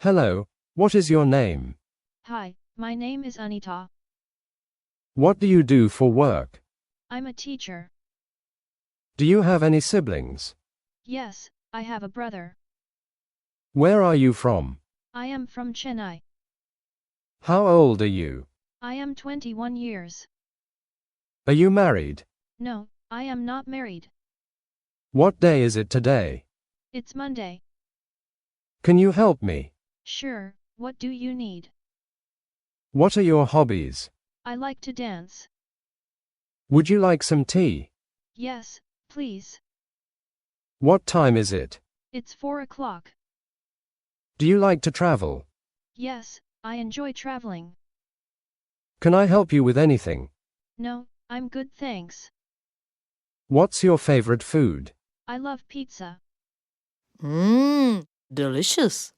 Hello, what is your name? Hi, my name is Anita. What do you do for work? I'm a teacher. Do you have any siblings? Yes, I have a brother. Where are you from? I am from Chennai. How old are you? I am 21 years. Are you married? No, I am not married. What day is it today? It's Monday. Can you help me? Sure, what do you need? What are your hobbies? I like to dance. Would you like some tea? Yes, please. What time is it? It's 4 o'clock. Do you like to travel? Yes, I enjoy traveling. Can I help you with anything? No, I'm good thanks. What's your favorite food? I love pizza. Delicious.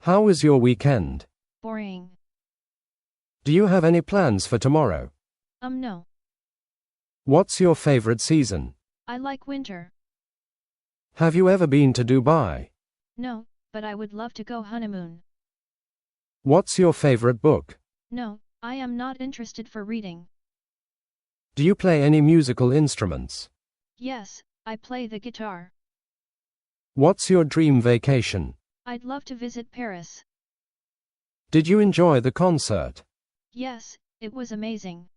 How was your weekend? Boring. Do you have any plans for tomorrow? No. What's your favorite season? I like winter. Have you ever been to Dubai? No, but I would love to go honeymoon. What's your favorite book? No, I am not interested for reading. Do you play any musical instruments? Yes, I play the guitar. What's your dream vacation? I'd love to visit Paris. Did you enjoy the concert? Yes, it was amazing.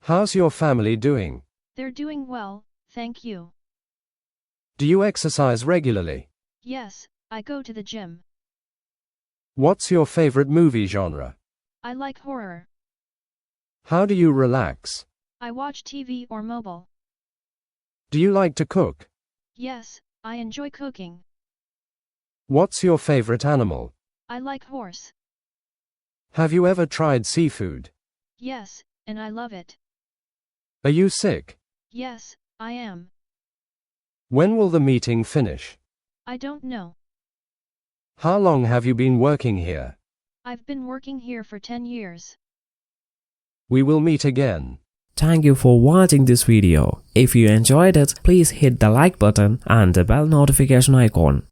How's your family doing? They're doing well, thank you. Do you exercise regularly? Yes, I go to the gym. What's your favorite movie genre? I like horror. How do you relax? I watch TV or mobile. Do you like to cook? Yes, I enjoy cooking. What's your favorite animal? I like horse. Have you ever tried seafood? Yes, and I love it. Are you sick? Yes, I am. When will the meeting finish? I don't know. How long have you been working here? I've been working here for 10 years. We will meet again. Thank you for watching this video. If you enjoyed it, please hit the like button and the bell notification icon.